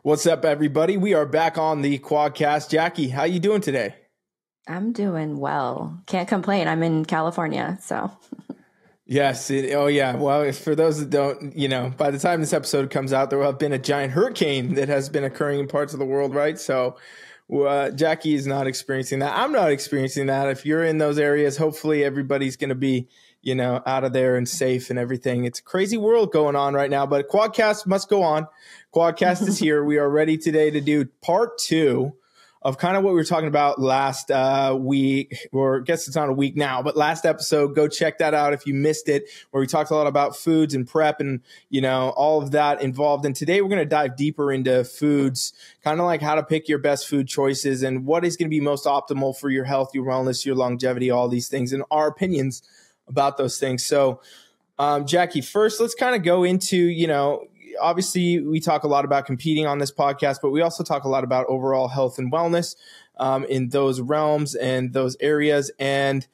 What's up, everybody? We are back on the Quadcast. Jackie, how you doing today? I'm doing well. Can't complain. I'm in California, so. Yes. Well, for those that don't, by the time this episode comes out, there will have been a giant hurricane that has been occurring in parts of the world, right? So Jackie is not experiencing that. I'm not experiencing that. If you're in those areas, hopefully everybody's going to be, out of there and safe and everything. It's a crazy world going on right now, but Quadcast must go on. Quadcast is here. We are ready today to do part 2 of kind of what we were talking about last week, or I guess it's not a week now, but last episode. Go check that out if you missed it, where we talked a lot about foods and prep and, all of that involved. And today we're going to dive deeper into foods, kind of like how to pick your best food choices and what is going to be most optimal for your health, your wellness, your longevity, all these things, and our opinions about those things. So, Jackie, first, let's kind of go into, obviously, we talk a lot about competing on this podcast, but we also talk a lot about overall health and wellness in those realms and those areas. And,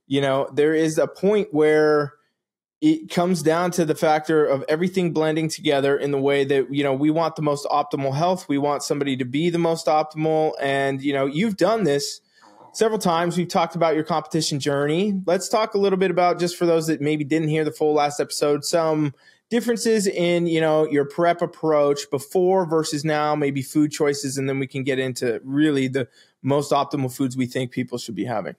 there is a point where it comes down to the factor of everything blending together in the way that, we want the most optimal health. We want somebody to be the most optimal. And, you've done this several times. We've talked about your competition journey. Let's talk a little bit about, just for those that maybe didn't hear the full last episode, some differences in, your prep approach before versus now, maybe food choices, and then we can get into really the most optimal foods we think people should be having.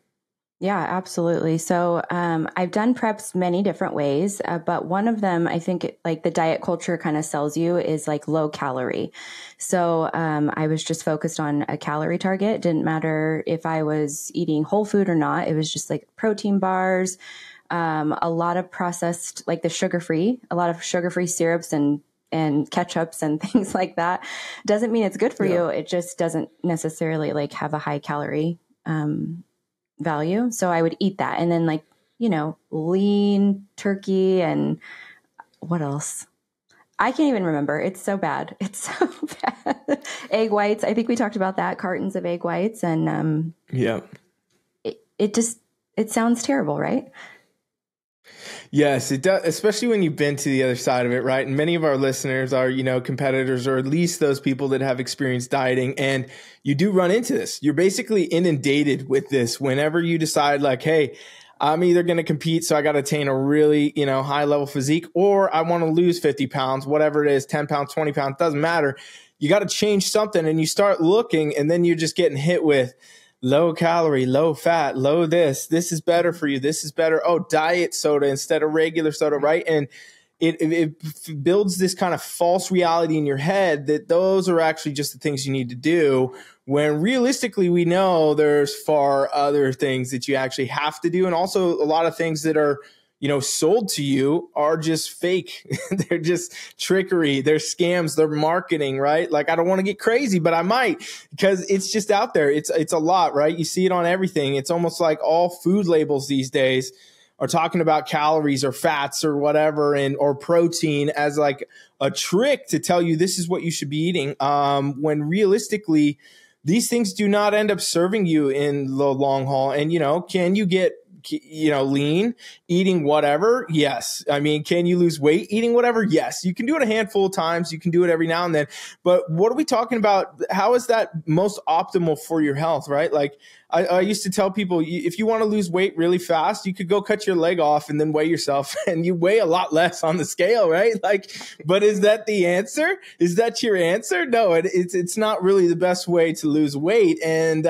Yeah, absolutely. So I've done preps many different ways, but one of them, I think the diet culture kind of sells you, is like low calorie. So I was just focused on a calorie target. Didn't matter if I was eating whole food or not. It was just like protein bars, a lot of processed, like a lot of sugar-free syrups and ketchups and things like that. Doesn't mean it's good for you. It just doesn't necessarily have a high calorie value. So I would eat that. And then lean turkey and what else? I can't even remember. It's so bad. It's so bad. Egg whites. I think we talked about that. Cartons of egg whites. And it sounds terrible, right? Yes, it does, especially when you've been to the other side of it, right? And many of our listeners are, competitors, or at least those people that have experienced dieting. And you do run into this. You're basically inundated with this whenever you decide hey, I'm either going to compete, so I got to attain a really, high level physique, or I want to lose 50 pounds, whatever it is, 10 pounds, 20 pounds, doesn't matter. You got to change something, and you start looking, and then you're just getting hit with low calorie, low fat, low this is better for you. This is better. Oh, diet soda instead of regular soda, right? And it builds this kind of false reality in your head that those are actually just the things you need to do, when realistically we know there's far other things that you actually have to do. And also a lot of things that are, sold to you are just fake. They're just trickery. They're scams. They're marketing, right? I don't want to get crazy, but I might, because it's just out there. It's a lot, right? You see it on everything. It's almost like all food labels these days are talking about calories or fats or whatever, or protein as a trick to tell you this is what you should be eating. When realistically, these things do not end up serving you in the long haul. And, can you get lean eating whatever? Yes. I mean, can you lose weight eating whatever? Yes. You can do it a handful of times. You can do it every now and then. But what are we talking about? How is that most optimal for your health, right? I used to tell people, if you want to lose weight really fast, you could go cut your leg off and then weigh yourself, and you weigh a lot less on the scale, right? But is that the answer? Is that your answer? No, it's not really the best way to lose weight. And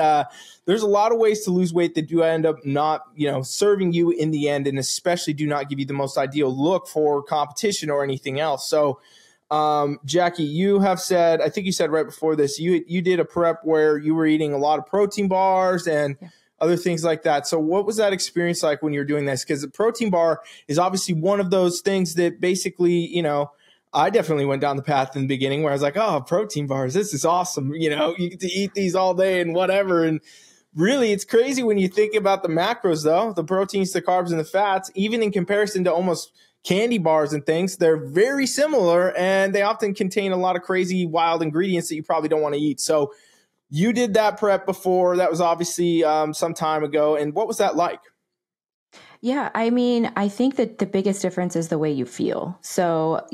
there's a lot of ways to lose weight that do end up not, serving you in the end, and especially do not give you the most ideal look for competition or anything else. So, Jackie, you have said, I think you said right before this, you did a prep where you were eating a lot of protein bars and other things like that. So what was that experience like when you were doing this? Because the protein bar is obviously one of those things that basically, I definitely went down the path in the beginning where I was like, oh, protein bars, this is awesome. You get to eat these all day and whatever. And really, it's crazy when you think about the macros, though, the proteins, the carbs, and the fats, even in comparison to almost candy bars and things, they're very similar, and they often contain a lot of crazy, wild ingredients that you probably don't want to eat. So you did that prep before. That was obviously some time ago. And what was that like? Yeah, I mean, I think that the biggest difference is the way you feel. So,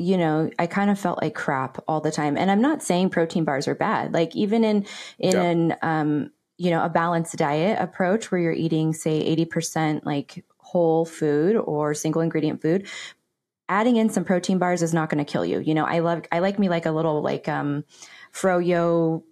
I kind of felt like crap all the time. And I'm not saying protein bars are bad. Like even in Yeah. an a balanced diet approach where you're eating, say, 80% like whole food or single ingredient food, adding in some protein bars is not going to kill you. I like me like a little like froyo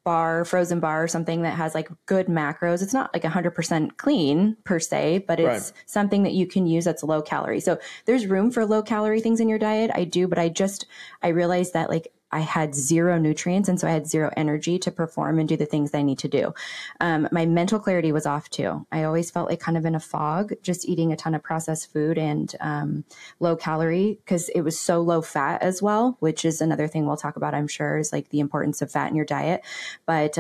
bar, frozen bar or something that has like good macros. It's not like 100% clean per se, but it's something that you can use that's low calorie. So there's room for low calorie things in your diet. I do, but I realized that like I had zero nutrients. And so I had zero energy to perform and do the things that I need to do. My mental clarity was off too. I always felt like kind of in a fog, just eating a ton of processed food and low calorie because it was so low fat as well, which is another thing we'll talk about, I'm sure, is like the importance of fat in your diet. But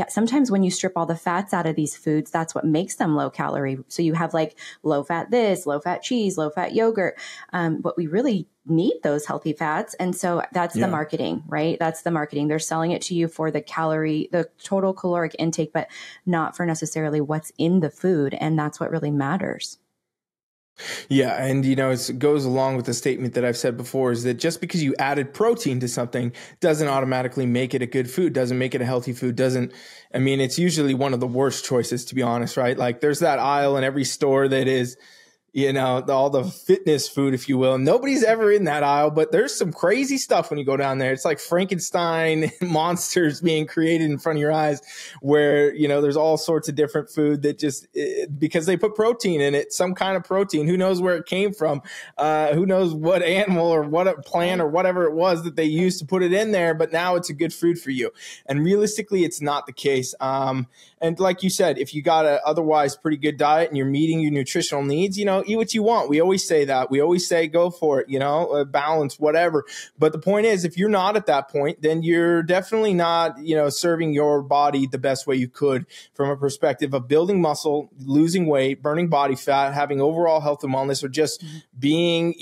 sometimes when you strip all the fats out of these foods, that's what makes them low calorie. So you have like low fat this, low fat cheese, low fat yogurt. But we really need those healthy fats. And so that's the marketing, right? That's the marketing. They're selling it to you for the total caloric intake, but not for necessarily what's in the food. And that's what really matters. Yeah. And, it goes along with the statement that I've said before is that just because you added protein to something doesn't automatically make it a good food, doesn't make it a healthy food, it's usually one of the worst choices, to be honest, right? Like there's that aisle in every store that is, all the fitness food, if you will. Nobody's ever in that aisle, but there's some crazy stuff when you go down there. It's like Frankenstein monsters being created in front of your eyes where, there's all sorts of different food that because they put protein in it, some kind of protein, who knows where it came from, who knows what animal or what plant or whatever it was that they used to put it in there, but now it's a good food for you. And realistically, it's not the case. And like you said, if you got a otherwise pretty good diet and you're meeting your nutritional needs, eat what you want. We always say that. We always say go for it, balance, whatever. But the point is, if you're not at that point, then you're definitely not, serving your body the best way you could from a perspective of building muscle, losing weight, burning body fat, having overall health and wellness, or just being,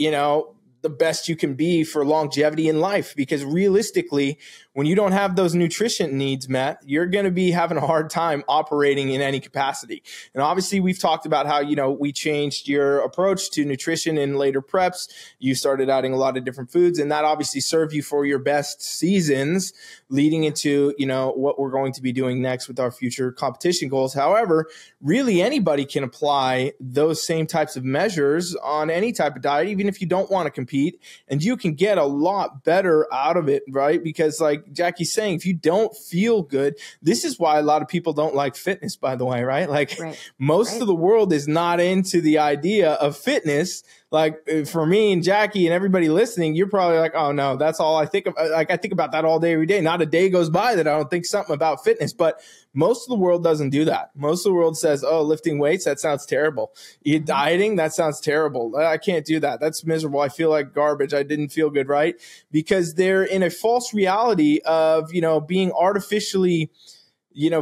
the best you can be for longevity in life. Because realistically, when you don't have those nutrition needs met, you're going to be having a hard time operating in any capacity. And obviously, we've talked about how, we changed your approach to nutrition in later preps. You started adding a lot of different foods, and that obviously served you for your best seasons leading into, what we're going to be doing next with our future competition goals. However, really anybody can apply those same types of measures on any type of diet, even if you don't want to compete, and you can get a lot better out of it, right? Because like Jackie's saying, if you don't feel good, this is why a lot of people don't like fitness, by the way, right? Like most of the world is not into the idea of fitness. Like for me and Jackie and everybody listening, you're probably like, oh no, that's all I think of. Like I think about that all day, every day. Not a day goes by that I don't think something about fitness, but most of the world doesn't do that. Most of the world says, oh, lifting weights, that sounds terrible. Dieting, that sounds terrible. I can't do that. That's miserable. I feel like garbage. I didn't feel good, right? Because they're in a false reality of, being artificially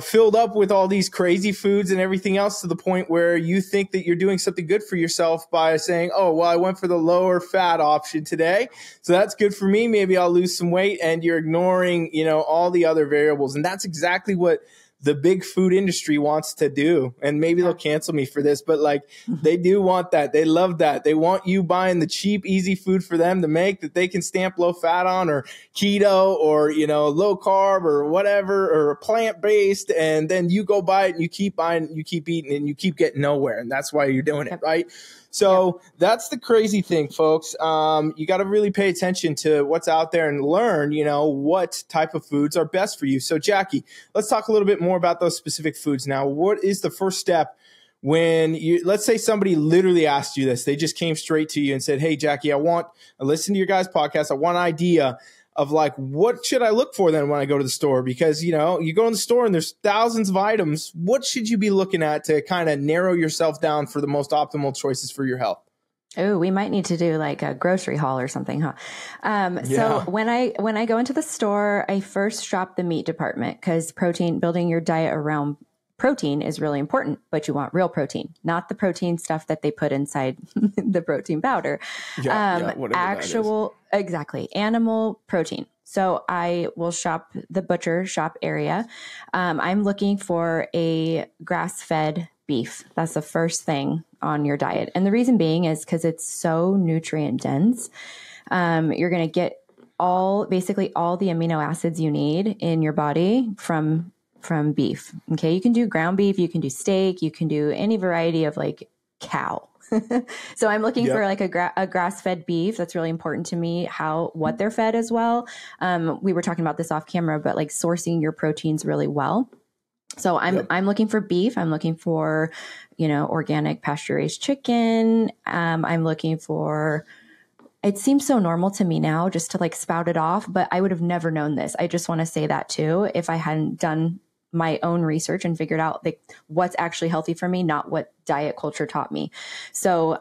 filled up with all these crazy foods and everything else to the point where you think that you're doing something good for yourself by saying, oh, well, I went for the lower fat option today, so that's good for me. Maybe I'll lose some weight. And you're ignoring, all the other variables. And that's exactly what the big food industry wants to do. And maybe they'll cancel me for this, but like they do want that. They love that. They want you buying the cheap, easy food for them to make that they can stamp low fat on, or keto, or, low carb, or whatever, or plant-based. And then you go buy it and you keep buying, you keep eating, and you keep getting nowhere. And that's why you're doing it, right? So that's the crazy thing, folks. You got to really pay attention to what's out there and learn, what type of foods are best for you. So Jackie, let's talk a little bit more about those specific foods now. What is the first step when let's say somebody literally asked you this, they just came straight to you and said, hey, Jackie, I listen to your guys' podcast. I want an idea of like, what should I look for then when I go to the store? Because, you go in the store and there's thousands of items. What should you be looking at to kind of narrow yourself down for the most optimal choices for your health? Oh, we might need to do like a grocery haul or something, huh? So when I go into the store, I first shop the meat department because building your diet around protein is really important, but you want real protein, not the protein stuff that they put inside the protein powder. Exactly, animal protein. So I will shop the butcher shop area. I'm looking for a grass-fed beef. That's the first thing on your diet. And the reason being is because it's so nutrient dense. You're going to get basically all the amino acids you need in your body from beef. Okay. You can do ground beef, you can do steak, you can do any variety of like cow. So I'm looking for like a grass-fed beef. That's really important to me, what they're fed as well. We were talking about this off camera, but like sourcing your proteins really well. So I'm looking for beef. I'm looking for, organic pasture-raised chicken. I'm looking for, it seems so normal to me now just to like spout it off, but I would have never known this. I just want to say that too, if I hadn't done my own research and figured out like what's actually healthy for me, not what diet culture taught me. So,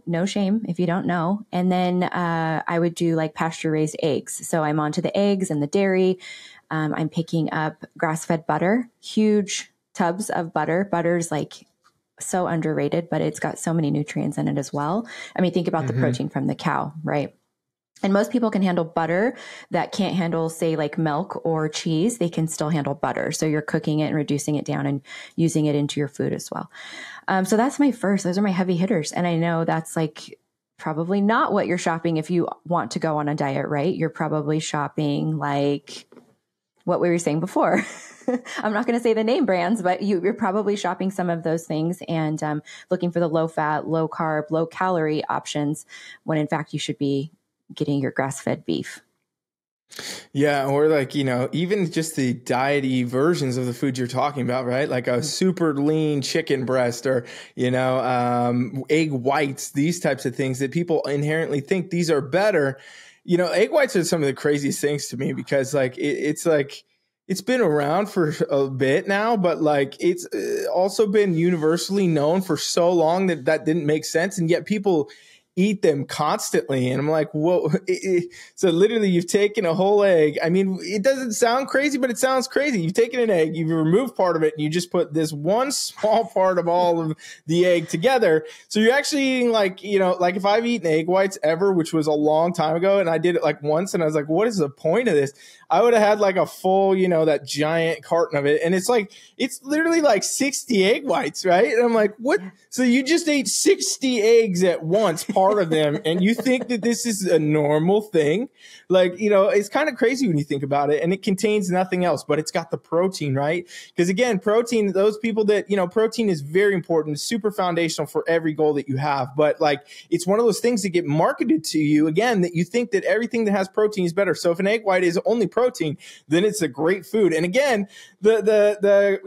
no shame if you don't know. And then, I would do like pasture raised eggs. So I'm onto the eggs and the dairy. I'm picking up grass-fed butter, huge tubs of butter. Butter's like so underrated, but it's got so many nutrients in it as well. I mean, think about the protein from the cow, right? And most people can handle butter that can't handle, say, like milk or cheese. They can still handle butter. So you're cooking it and reducing it down and using it into your food as well. So that's those are my heavy hitters. And I know that's like probably not what you're shopping if you want to go on a diet, right? You're probably shopping like what we were saying before. I'm not going to say the name brands, but you're probably shopping some of those things and looking for the low fat, low carb, low calorie options when in fact you should be getting your grass-fed beef. Yeah. Or like, even just the diety versions of the food you're talking about, right? Like a super lean chicken breast or, egg whites, these types of things that people inherently think these are better. Egg whites are some of the craziest things to me because like, it's like, it's been around for a bit now, but like it's also been universally known for so long that didn't make sense. And yet people eat them constantly. And I'm like, whoa. So literally you've taken a whole egg. I mean, it doesn't sound crazy, but it sounds crazy. You've taken an egg, you've removed part of it, and you just put this one small part of all of the egg together. So you're actually eating like, like if I've eaten egg whites ever, which was a long time ago, and I did it like once, and I was like, what is the point of this? I would have had like a full, that giant carton of it. And it's like, it's literally like 60 egg whites, right? And I'm like, what? So you just ate 60 eggs at once, part of them, and you think that this is a normal thing? Like, it's kind of crazy when you think about it, and it contains nothing else, but it's got the protein, right? Because again, protein, those people that, protein is very important, super foundational for every goal that you have. But like, it's one of those things that get marketed to you again, that you think that everything that has protein is better. So if an egg white is only protein, then it's a great food. And again, the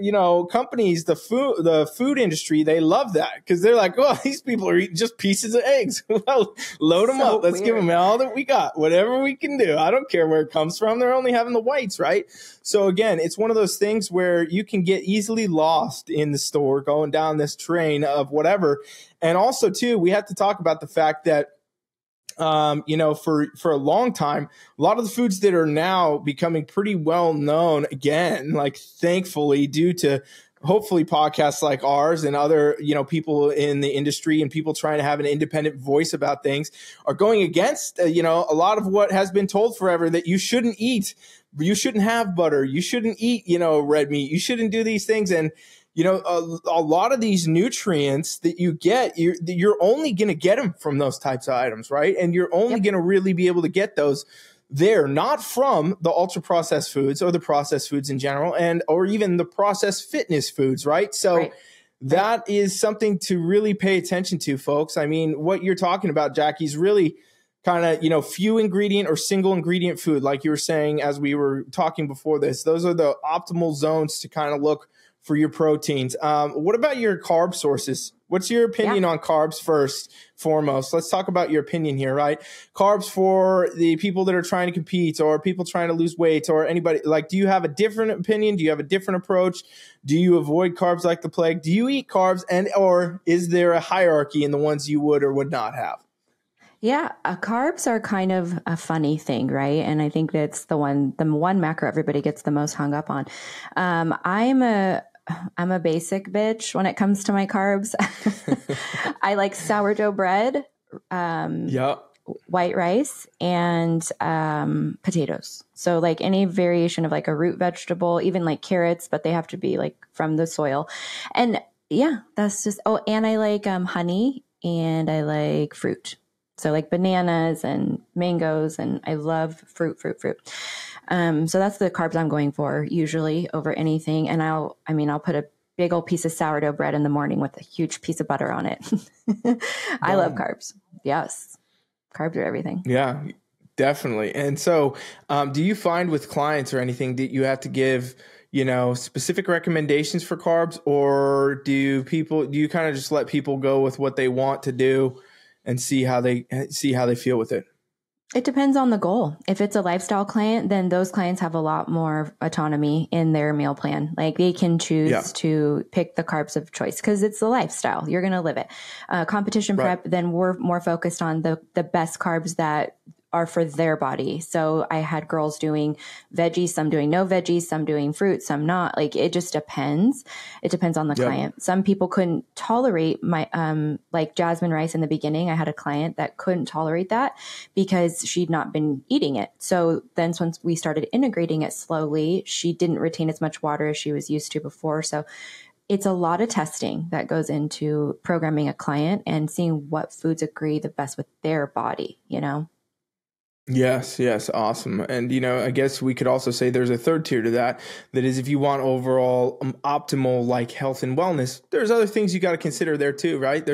companies, the food industry, they love that because they're like, oh, these people are eating just pieces of eggs. Well, load them up. Let's give them all that we got, whatever we can do. I don't care where it comes from. They're only having the whites, right? So again, it's one of those things where you can get easily lost in the store going down this train of whatever. And also too, we have to talk about the fact that for a long time, a lot of the foods that are now becoming pretty well known again, like thankfully due to hopefully podcasts like ours and other, people in the industry and people trying to have an independent voice about things are going against, a lot of what has been told forever that you shouldn't eat. You shouldn't have butter. You shouldn't eat, red meat. You shouldn't do these things. And a lot of these nutrients that you get, you're only going to get them from those types of items, right? And you're only going to really be able to get those there, not from the ultra processed foods or the processed foods in general, or even the processed fitness foods, right? So that is something to really pay attention to, folks. I mean, what you're talking about, Jackie, is really kind of, few ingredient or single ingredient food. Like you were saying, as we were talking before this, those are the optimal zones to kind of look for your proteins. What about your carb sources? What's your opinion on carbs first, foremost? Let's talk about your opinion here, right? Carbs for the people that are trying to compete or people trying to lose weight or anybody. Like, do you have a different opinion? Do you have a different approach? Do you avoid carbs like the plague? Do you eat carbs or is there a hierarchy in the ones you would or would not have? Yeah, carbs are kind of a funny thing, right? And I think that's the one macro everybody gets the most hung up on. I'm a basic bitch when it comes to my carbs. I like sourdough bread, white rice, and potatoes. So like any variation of like a root vegetable, even like carrots, but they have to be like from the soil. And yeah, that's just, oh, and I like honey and I like fruit. So like bananas and mangoes, and I love fruit. So that's the carbs I'm going for usually over anything. And I'll put a big old piece of sourdough bread in the morning with a huge piece of butter on it. I love carbs. Yes. Carbs are everything. Yeah, definitely. And so, do you find with clients or anything that you have to give, specific recommendations for carbs, or do you kind of just let people go with what they want to do and see how they feel with it? It depends on the goal. If it's a lifestyle client, then those clients have a lot more autonomy in their meal plan. Like they can choose to pick the carbs of choice because it's a lifestyle. You're going to live it. Competition prep, then we're more focused on the best carbs that are for their body. So I had girls doing veggies, some doing no veggies, some doing fruit, some not. Like it just depends. It depends on the client. Some people couldn't tolerate my, like jasmine rice in the beginning. I had a client that couldn't tolerate that because she'd not been eating it. So then once we started integrating it slowly, she didn't retain as much water as she was used to before. So it's a lot of testing that goes into programming a client and seeing what foods agree the best with their body, Yes. Awesome. And, I guess we could also say there's a third tier to that is if you want overall optimal like health and wellness, there's other things you got to consider there too, right?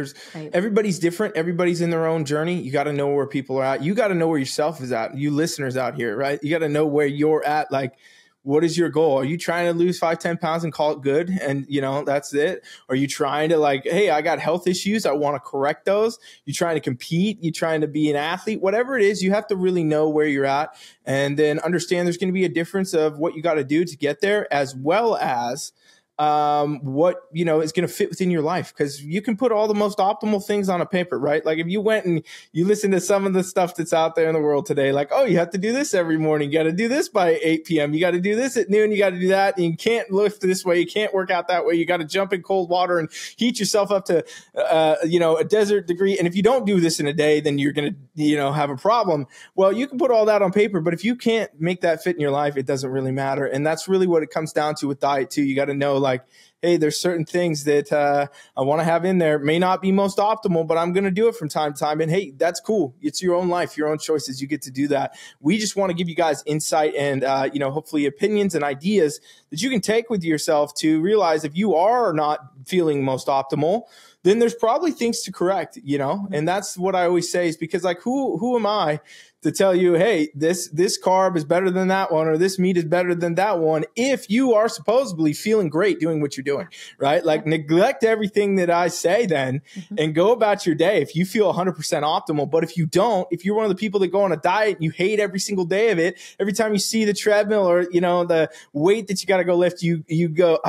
Everybody's different. Everybody's in their own journey. You got to know where people are at. You got to know where yourself is at. You listeners out here, right? You got to know where you're at. Like, what is your goal? Are you trying to lose 5-10 pounds and call it good? And, that's it. Are you trying to like, hey, I got health issues. I want to correct those. You trying to compete. You trying to be an athlete, whatever it is, you have to really know where you're at and then understand there's going to be a difference of what you got to do to get there, as well as what, is going to fit within your life. Cause you can put all the most optimal things on a paper, right? Like if you went and you listen to some of the stuff that's out there in the world today, like, oh, you have to do this every morning. You got to do this by 8 p.m. You got to do this at noon. You got to do that. And you can't lift this way. You can't work out that way. You got to jump in cold water and heat yourself up to, a desert degree. And if you don't do this in a day, then you're going to, have a problem. Well, you can put all that on paper, but if you can't make that fit in your life, it doesn't really matter. And that's really what it comes down to with diet too. You got to know like, hey, there's certain things that I want to have in there. May not be most optimal, but I'm going to do it from time to time. And hey, that's cool. It's your own life, your own choices. You get to do that. We just want to give you guys insight and, hopefully opinions and ideas that you can take with yourself to realize if you are not feeling most optimal, then there's probably things to correct, and that's what I always say is because like, who am I to tell you, hey, this carb is better than that one, or this meat is better than that one, if you are supposedly feeling great doing what you're doing, right? Like neglect everything that I say then and go about your day if you feel 100% optimal. But if you don't, if you're one of the people that go on a diet and you hate every single day of it, every time you see the treadmill or, the weight that you got to go lift, you go,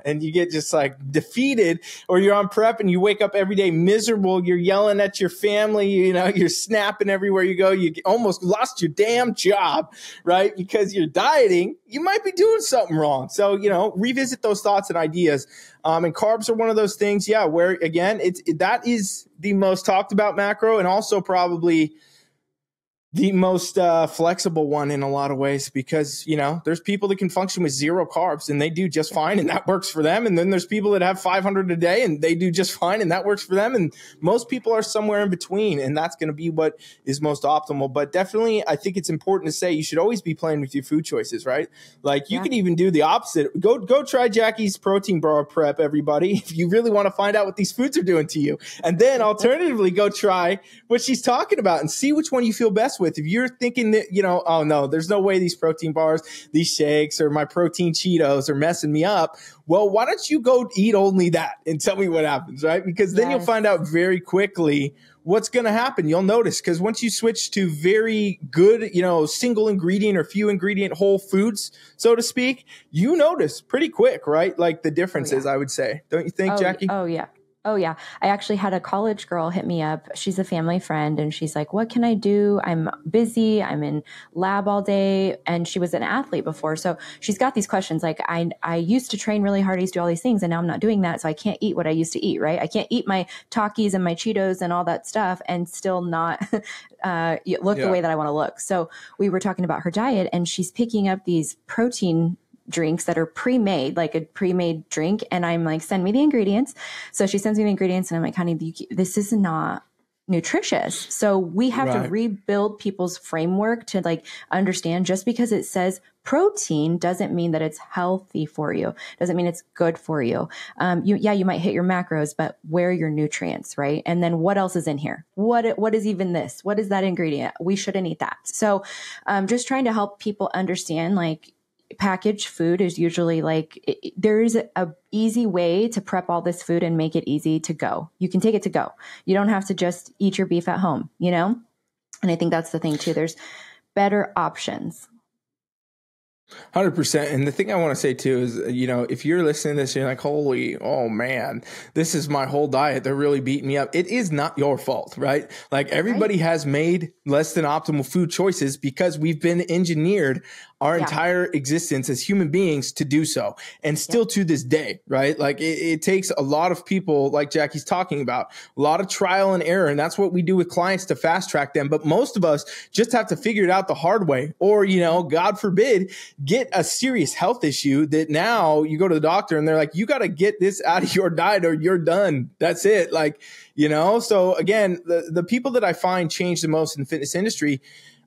and you get just like defeated, or you're on prep and you wake up every day miserable, you're yelling at your family, you're snapping everywhere you go, you almost lost your damn job, right? Because you're dieting, you might be doing something wrong. So, revisit those thoughts and ideas. And carbs are one of those things, where again, that is the most talked about macro and also probably the most flexible one in a lot of ways because, there's people that can function with 0 carbs and they do just fine and that works for them. And then there's people that have 500 a day and they do just fine and that works for them. And most people are somewhere in between and that's going to be what is most optimal. But definitely, I think it's important to say you should always be playing with your food choices, right? Like you could even do the opposite. Go try Jackie's protein bar prep, everybody, if you really want to find out what these foods are doing to you. And then alternatively, go try what she's talking about and see which one you feel best with. If you're thinking that, oh no, there's no way these protein bars, these shakes, or my protein Cheetos are messing me up. Well, why don't you go eat only that and tell me what happens, right? Because then you'll find out very quickly what's going to happen. You'll notice because once you switch to very good, single ingredient or few ingredient whole foods, so to speak, you notice pretty quick, right? Like the differences, I would say. Don't you think, Jackie? Oh, yeah. Oh, yeah. I actually had a college girl hit me up. She's a family friend and she's like, what can I do? I'm busy. I'm in lab all day. And she was an athlete before. So she's got these questions like, I used to train really hard. I used to do all these things and now I'm not doing that. So I can't eat what I used to eat, right? I can't eat my Takis and my Cheetos and all that stuff and still not look the way that I want to look. So we were talking about her diet and she's picking up these protein drinks that are pre-made, like a pre-made drink. And I'm like, send me the ingredients. So she sends me the ingredients and I'm like, honey, this is not nutritious. So we have to rebuild people's framework to like understand just because it says protein doesn't mean that it's healthy for you. Doesn't mean it's good for you. You might hit your macros, but where are your nutrients, right? And then what else is in here? What is even this? What is that ingredient? We shouldn't eat that. So, just trying to help people understand, like, packaged food is usually like, there is a easy way to prep all this food and make it easy to go. You can take it to go. You don't have to just eat your beef at home, you know? And I think that's the thing too. There's better options. 100%. And the thing I want to say too is, if you're listening to this, you're like, oh man, this is my whole diet. They're really beating me up. It is not your fault, right? Like everybody has made less than optimal food choices because we've been engineered our entire existence as human beings to do so. And still to this day, right? Like it takes a lot of people, like Jaci's talking about, a lot of trial and error. And that's what we do with clients to fast track them. But most of us just have to figure it out the hard way, or, God forbid, get a serious health issue that now you go to the doctor and they're like, you got to get this out of your diet or you're done. That's it. Like, so again, the people that I find change the most in the fitness industry,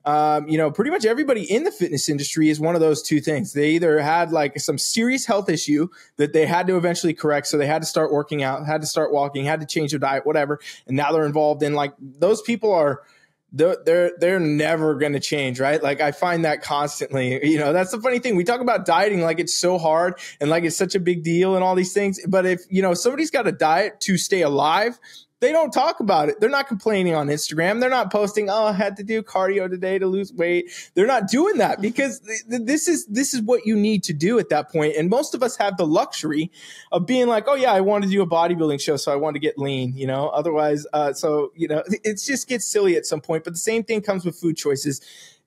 pretty much everybody in the fitness industry is one of those two things. They either had like some serious health issue that they had to eventually correct. So they had to start working out, had to start walking, had to change their diet, whatever. And now they're involved in, like, those people are, they're never going to change, right? Like I find that constantly, that's the funny thing. We talk about dieting like it's so hard and like it's such a big deal and all these things. But if, somebody's got a diet to stay alive, they don't talk about it. They're not complaining on Instagram. They're not posting, I had to do cardio today to lose weight. They're not doing that because this is what you need to do at that point. And most of us have the luxury of being like, oh yeah, I want to do a bodybuilding show, so I want to get lean, otherwise, it just gets silly at some point. But the same thing comes with food choices.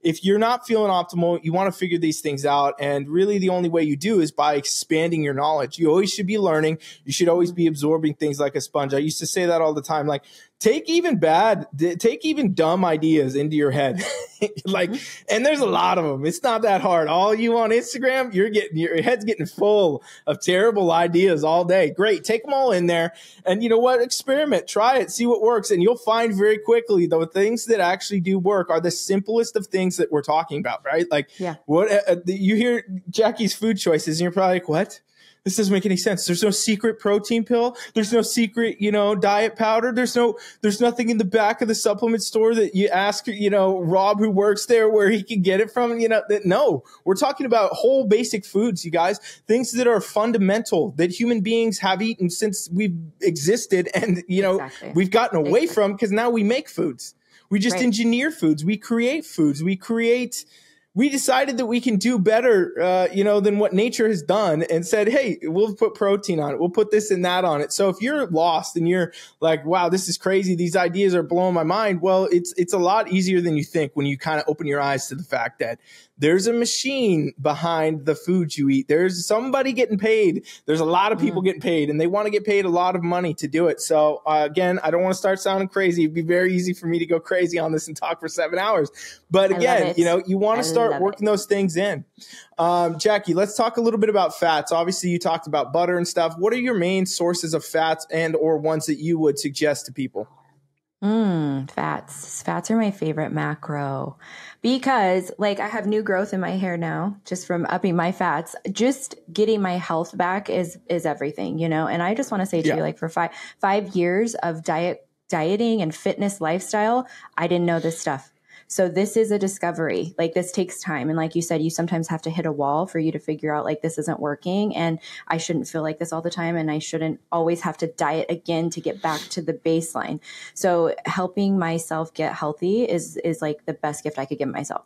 If you're not feeling optimal, you want to figure these things out. And really the only way you do is by expanding your knowledge. You always should be learning. You should always be absorbing things like a sponge. I used to say that all the time. Like, take even dumb ideas into your head. And there's a lot of them. It's not that hard. All you on Instagram, your head's getting full of terrible ideas all day. Great. Take them all in there. And you know what? Experiment, try it, see what works. And you'll find very quickly the things that actually do work are the simplest of things that we're talking about, right? Like what you hear Jaci's food choices and you're probably like, what? This doesn't make any sense. There's no secret protein pill. There's no secret, diet powder. There's nothing in the back of the supplement store that you ask, Rob who works there where he can get it from, no, we're talking about whole basic foods, you guys, things that are fundamental that human beings have eaten since we've existed. And, we've gotten away from because now we make foods. We just engineer foods. We create foods. We decided that we can do better, than what nature has done and said, hey, we'll put protein on it. We'll put this and that on it. So if you're lost and you're like, wow, this is crazy. These ideas are blowing my mind. Well, it's a lot easier than you think when you kind of open your eyes to the fact that there's a machine behind the food you eat. There's somebody getting paid. There's a lot of people getting paid and they want to get paid a lot of money to do it. So again, I don't want to start sounding crazy. It'd be very easy for me to go crazy on this and talk for 7 hours. But again, you want to start working those things in. Jaci, let's talk a little bit about fats. Obviously, you talked about butter and stuff. What are your main sources of fats and or ones that you would suggest to people? Fats. Fats are my favorite macro because I have new growth in my hair now just from upping my fats. Just getting my health back is everything, and I just want to say to you, for 5 years of dieting and fitness lifestyle, I didn't know this stuff. So this is a discovery. This takes time. And like you said, you sometimes have to hit a wall for you to figure out this isn't working. And I shouldn't feel like this all the time. And I shouldn't always have to diet again to get back to the baseline. So helping myself get healthy is the best gift I could give myself.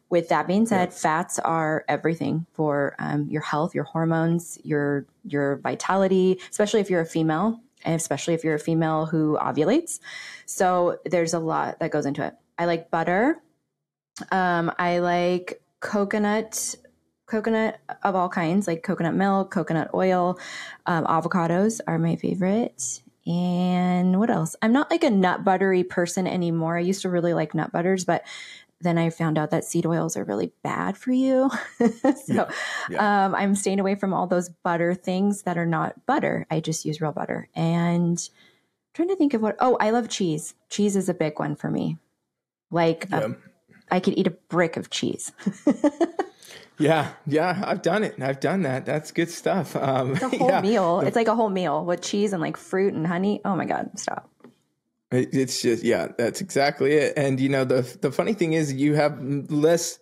With that being said, fats are everything for your health, your hormones, your vitality, especially if you're a female, and especially if you're a female who ovulates. So there's a lot that goes into it. I like butter. I like coconut of all kinds, like coconut milk, coconut oil. Avocados are my favorite. And what else? I'm not a nut buttery person anymore. I used to really like nut butters, but then I found out that seed oils are really bad for you. So I'm staying away from all those butter things that are not butter. I just use real butter. And I'm trying to think of I love cheese. Cheese is a big one for me. Like I could eat a brick of cheese. Yeah, I've done it. I've done that. That's good stuff. It's a whole meal. It's like a whole meal with cheese and like fruit and honey. Oh my God, stop. It's just, that's exactly it. And the funny thing is you have less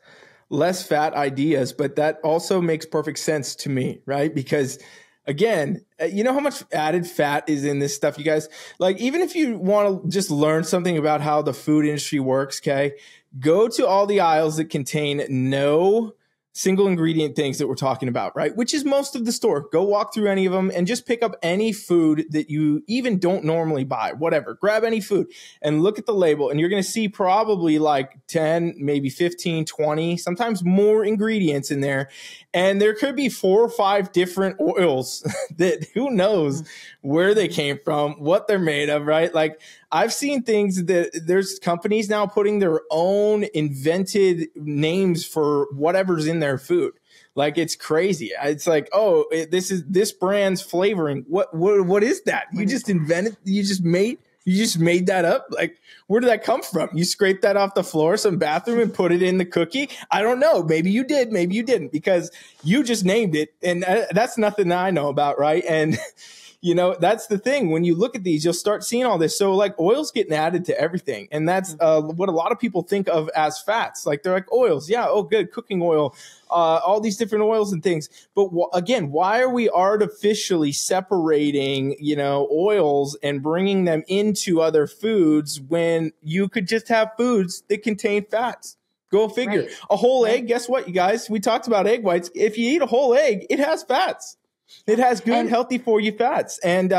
fat ideas, but that also makes perfect sense to me, right? Because again, you know how much added fat is in this stuff, you guys? Like, even if you want to just learn something about how the food industry works, okay, go to all the aisles that contain no single ingredient things that we're talking about, right? Which is most of the store. Go walk through any of them and just pick up any food that you even don't normally buy, whatever. Grab any food and look at the label, and you're going to see probably like 10, maybe 15, 20, sometimes more ingredients in there. And there could be 4 or 5 different oils that who knows where they came from, what they're made of, right? Like, I've seen things that there's companies now putting their own invented names for whatever's in their food. Like, it's crazy. It's like, oh, this is this brand's flavoring. What is that? You just invented, you just made that up? Like, where did that come from? You scraped that off the floor, some bathroom, and put it in the cookie? I don't know. Maybe you did. Maybe you didn't, because you just named it. And that's nothing that I know about, right? And that's the thing. When you look at these, you'll start seeing all this. So like, oils getting added to everything. And that's what a lot of people think of as fats. Like, they're like, oils. Yeah. Oh, good. Cooking oil, all these different oils and things. But again, why are we artificially separating, oils and bringing them into other foods when you could just have foods that contain fats? Go figure. Right. A whole egg. Guess what, you guys? We talked about egg whites. If you eat a whole egg, it has fats. It has good, healthy for you fats. And,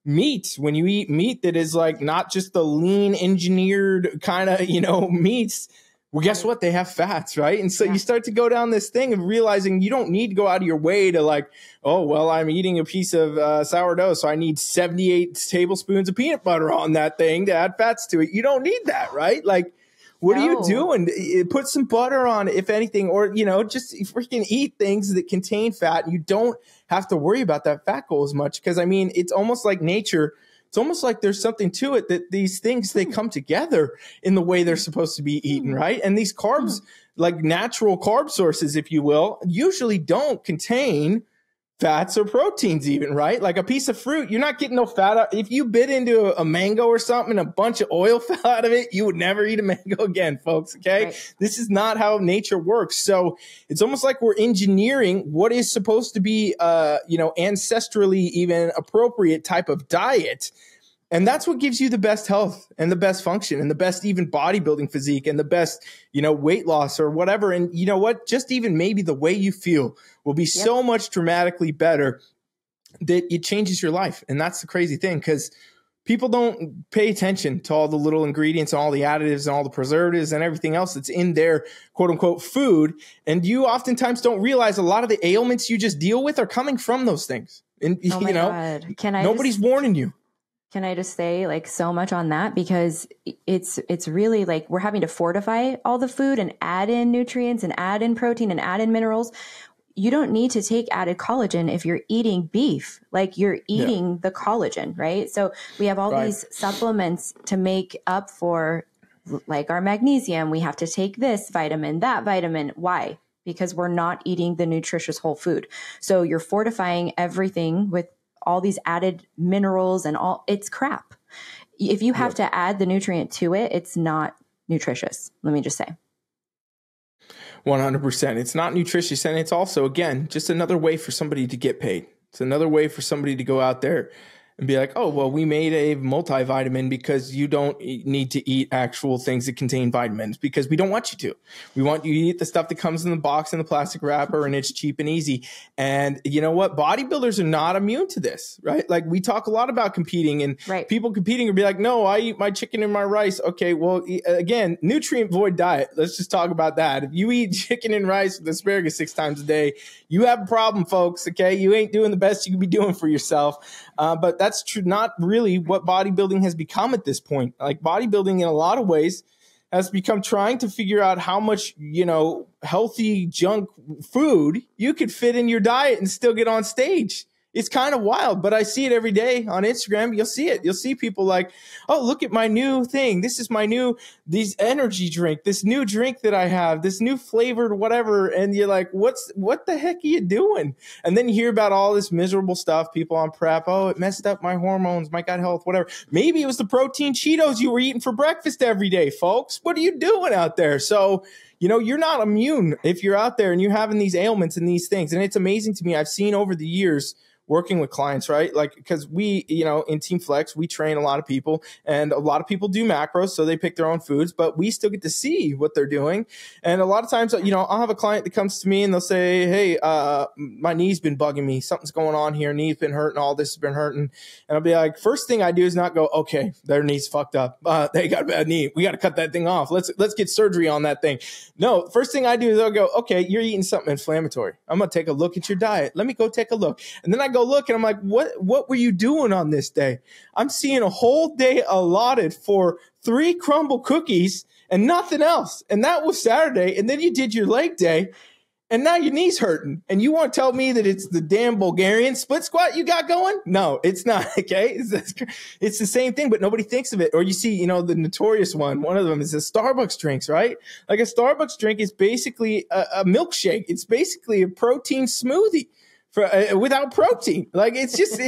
meat, when you eat meat that is like not just the lean engineered kind of, meats, well, guess what? They have fats, right? And so you start to go down this thing of realizing you don't need to go out of your way to like, oh, well, I'm eating a piece of sourdough, so I need 78 tablespoons of peanut butter on that thing to add fats to it. You don't need that, right? Like, what are you doing? Put some butter on it, if anything, or, just freaking eat things that contain fat. You don't have to worry about that fat goal as much, because, I mean, it's almost like nature. It's almost like there's something to it that these things, they come together in the way they're supposed to be eaten, right? And these carbs, like natural carb sources, if you will, usually don't contain fats or proteins even, right? Like a piece of fruit, you're not getting no fat out. If you bit into a mango or something and a bunch of oil fell out of it, you would never eat a mango again, folks, okay? Right. This is not how nature works. So it's almost like we're engineering what is supposed to be, ancestrally even appropriate type of diet. And that's what gives you the best health and the best function and the best even bodybuilding physique and the best, weight loss or whatever. And you know what? Just even maybe the way you feel will be so much dramatically better that it changes your life. And that's the crazy thing, because people don't pay attention to all the little ingredients and all the additives and all the preservatives and everything else that's in their quote unquote food. And you oftentimes don't realize a lot of the ailments you just deal with are coming from those things. And, God. Nobody's warning you. Can I just say like so much on that, because it's really like we're having to fortify all the food and add in nutrients and add in protein and add in minerals. You don't need to take added collagen if you're eating beef, like you're eating the collagen, right? So we have all these supplements to make up for like our magnesium. We have to take this vitamin, that vitamin. Why? Because we're not eating the nutritious whole food. So you're fortifying everything with all these added minerals and all. It's crap. If you have to add the nutrient to it, it's not nutritious. Let me just say. 100%. It's not nutritious. And it's also, again, just another way for somebody to get paid. It's another way for somebody to go out there and be like, oh, well, we made a multivitamin because you don't need to eat actual things that contain vitamins, because we don't want you to. We want you to eat the stuff that comes in the box in the plastic wrapper, and it's cheap and easy. And you know what? Bodybuilders are not immune to this, right? Like, we talk a lot about competing, and people competing will be like, no, I eat my chicken and my rice. Okay, well, again, nutrient void diet. Let's just talk about that. If you eat chicken and rice with asparagus 6 times a day, you have a problem, folks. Okay, you ain't doing the best you can be doing for yourself. But that's true, not really what bodybuilding has become at this point. Like, bodybuilding in a lot of ways has become trying to figure out how much, healthy junk food you could fit in your diet and still get on stage. It's kind of wild, but I see it every day on Instagram. You'll see it. You'll see people like, oh, look at my new thing. This is these energy drink, this new drink that I have, this new flavored whatever. And you're like, what the heck are you doing? And then you hear about all this miserable stuff, people on prep. Oh, it messed up my hormones, my gut health, whatever. Maybe it was the protein Cheetos you were eating for breakfast every day, folks. What are you doing out there? So, you're not immune if you're out there and you're having these ailments and these things. And it's amazing to me. I've seen over the years working with clients, right? Like, because we, in Team Flex, we train a lot of people and a lot of people do macros, so they pick their own foods, but we still get to see what they're doing. And a lot of times, I'll have a client that comes to me and they'll say, hey, my knee's been bugging me. Something's going on here. Knee's been hurting. All this has been hurting. And I'll be like, first thing I do is not go, okay, their knee's fucked up. They got a bad knee. We got to cut that thing off. Let's get surgery on that thing. No, first thing I do is I'll go, okay, you're eating something inflammatory. I'm going to take a look at your diet. Let me go take a look. And then I go look and I'm like, what were you doing on this day? I'm seeing a whole day allotted for 3 crumble cookies and nothing else. And that was Saturday. And then you did your leg day and now your knee's hurting. And you want to tell me that it's the damn Bulgarian split squat you got going? No, it's not. Okay. It's the same thing, but nobody thinks of it. Or you see, the notorious one of them is the Starbucks drinks, right? Like a Starbucks drink is basically a milkshake. It's basically a protein smoothie. Without protein. Like it's just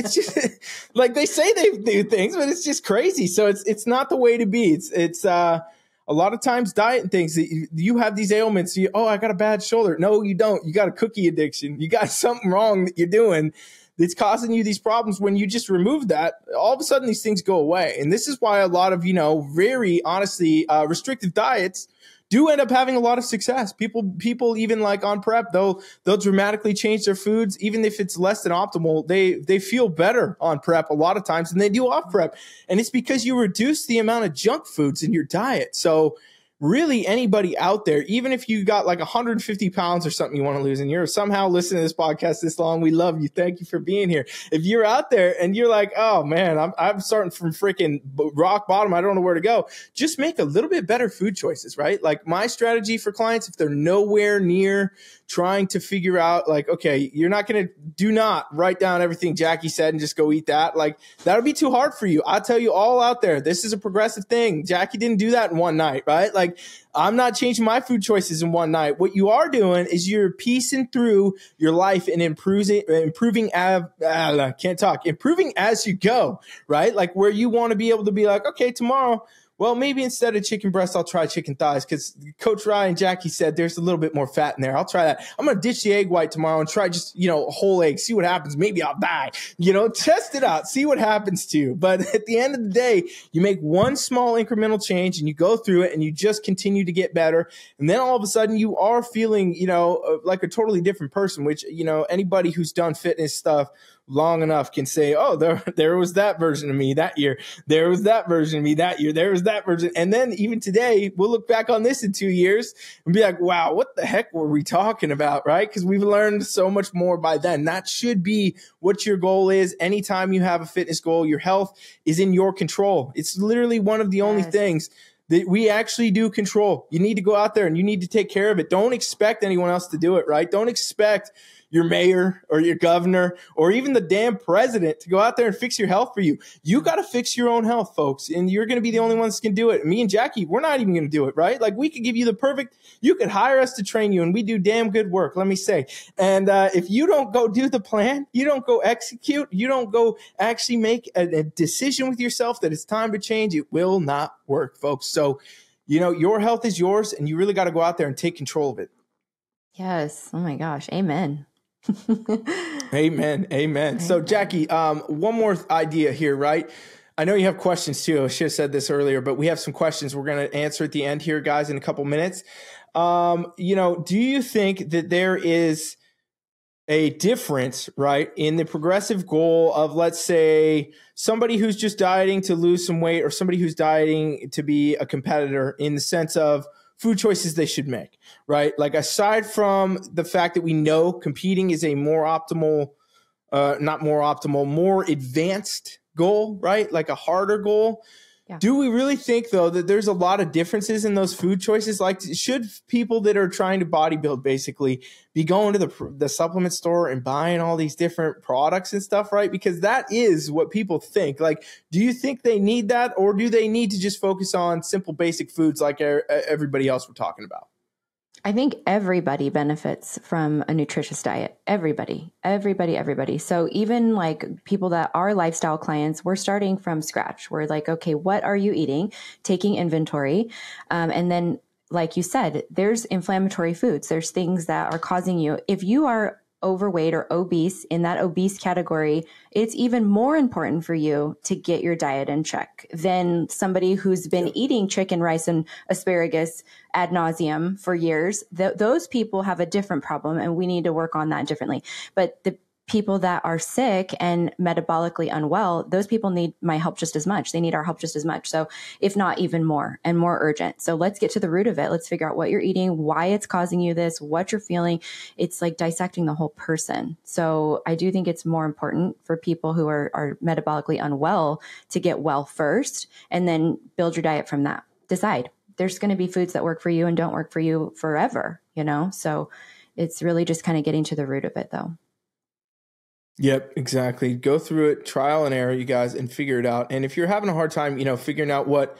like they say they do things, but it's just crazy. So it's not the way to be. It's a lot of times diet and things that you have these ailments. I got a bad shoulder. No, you don't. You got a cookie addiction. You got something wrong that you're doing that's causing you these problems. When you just remove that, all of a sudden these things go away. And this is why a lot of, very honestly, restrictive diets do end up having a lot of success. People even like on prep, they'll dramatically change their foods. Even if it's less than optimal, they feel better on prep a lot of times than they do off prep. And it's because you reduce the amount of junk foods in your diet. So really anybody out there, even if you got like 150 pounds or something you want to lose and you're somehow listening to this podcast this long, we love you. Thank you for being here. If you're out there and you're like, oh man, I'm starting from freaking rock bottom. I don't know where to go. Just make a little bit better food choices, right? Like my strategy for clients, if they're nowhere near trying to figure out like, okay, do not write down everything Jackie said and just go eat that. Like that'll be too hard for you. I'll tell you all out there, this is a progressive thing. Jackie didn't do that in one night, right? Like I'm not changing my food choices in one night. What you are doing is you're piecing through your life and improving as you go, right? Like where you want to be able to be like, okay, tomorrow, well, maybe instead of chicken breast, I'll try chicken thighs because Coach Ryan and Jackie said there's a little bit more fat in there. I'll try that. I'm going to ditch the egg white tomorrow and try just, a whole egg, see what happens. Maybe I'll die, test it out, see what happens to you. But at the end of the day, you make one small incremental change and you go through it and you just continue to get better. And then all of a sudden you are feeling, like a totally different person, which, anybody who's done fitness stuff long enough can say, oh, there was that version of me that year. There was that version of me that year. There was that version. And then even today, we'll look back on this in 2 years and be like, wow, what the heck were we talking about, right? Because we've learned so much more by then. That should be what your goal is. Anytime you have a fitness goal, your health is in your control. It's literally one of the only things that we actually do control. You need to go out there and you need to take care of it. Don't expect anyone else to do it, right? Don't expect your mayor or your governor or even the damn president to go out there and fix your health for you. You got to fix your own health, folks, and you're going to be the only ones that can do it. Me and Jackie, we're not even going to do it, right? Like we could give you you could hire us to train you and we do damn good work, let me say. And if you don't go do the plan, you don't go execute, you don't go actually make a decision with yourself that it's time to change, it will not work, folks. So, your health is yours and you really got to go out there and take control of it. Yes. Oh my gosh. Amen. Amen. Amen. So Jackie, one more idea here, right? I know you have questions too. I should have said this earlier, but we have some questions we're going to answer at the end here, guys, in a couple minutes. Do you think that there is a difference, right, in the progressive goal of, let's say, somebody who's just dieting to lose some weight or somebody who's dieting to be a competitor, in the sense of food choices they should make, right? Like aside from the fact that we know competing is a more optimal, more advanced goal, right? Like a harder goal. Yeah. Do we really think, though, that there's a lot of differences in those food choices? Like, should people that are trying to bodybuild basically be going to the supplement store and buying all these different products and stuff, right? Because that is what people think. Like, do you think they need that, or do they need to just focus on simple, basic foods like everybody else we're talking about? I think everybody benefits from a nutritious diet. Everybody. So even like people that are lifestyle clients, we're starting from scratch. We're like, okay, what are you eating? Taking inventory. And then, like you said, there's inflammatory foods. There's things that are causing you. If you are overweight or obese, in that obese category, it's even more important for you to get your diet in check than somebody who's been eating chicken, rice, and asparagus ad nauseum for years. Those people have a different problem, and we need to work on that differently. But the people that are sick and metabolically unwell, those people need my help just as much. They need our help just as much. So if not even more and more urgent. So let's get to the root of it. Let's figure out what you're eating, why it's causing you this, what you're feeling. It's like dissecting the whole person. So I do think it's more important for people who are metabolically unwell to get well first and then build your diet from that. Decide. There's going to be foods that work for you and don't work for you forever, So it's really just kind of getting to the root of it, though. Yep, exactly. Go through it, trial and error, you guys, and figure it out. And if you're having a hard time, figuring out what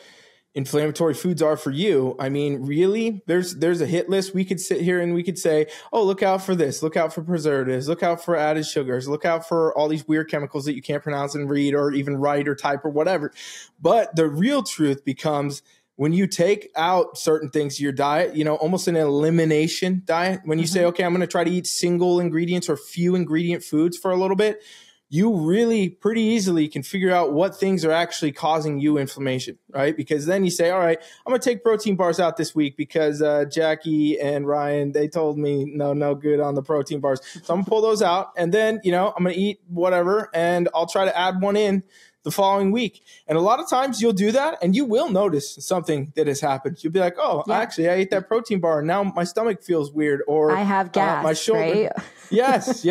inflammatory foods are for you, I mean, really, there's a hit list. We could sit here and we could say, oh, look out for this, look out for preservatives, look out for added sugars, look out for all these weird chemicals that you can't pronounce and read or even write or type or whatever. But the real truth becomes, when you take out certain things to your diet, almost an elimination diet, when you say, okay, I'm going to try to eat single ingredients or few ingredient foods for a little bit, you really pretty easily can figure out what things are actually causing you inflammation, right? Because then you say, all right, I'm going to take protein bars out this week because Jackie and Ryan, they told me no good on the protein bars. So I'm going to pull those out, and then, I'm going to eat whatever, and I'll try to add one in the following week. And a lot of times you'll do that and you will notice something that has happened. You'll be like, oh, actually, I ate that protein bar and now my stomach feels weird, or I have gas, my shoulder. Right? Yes,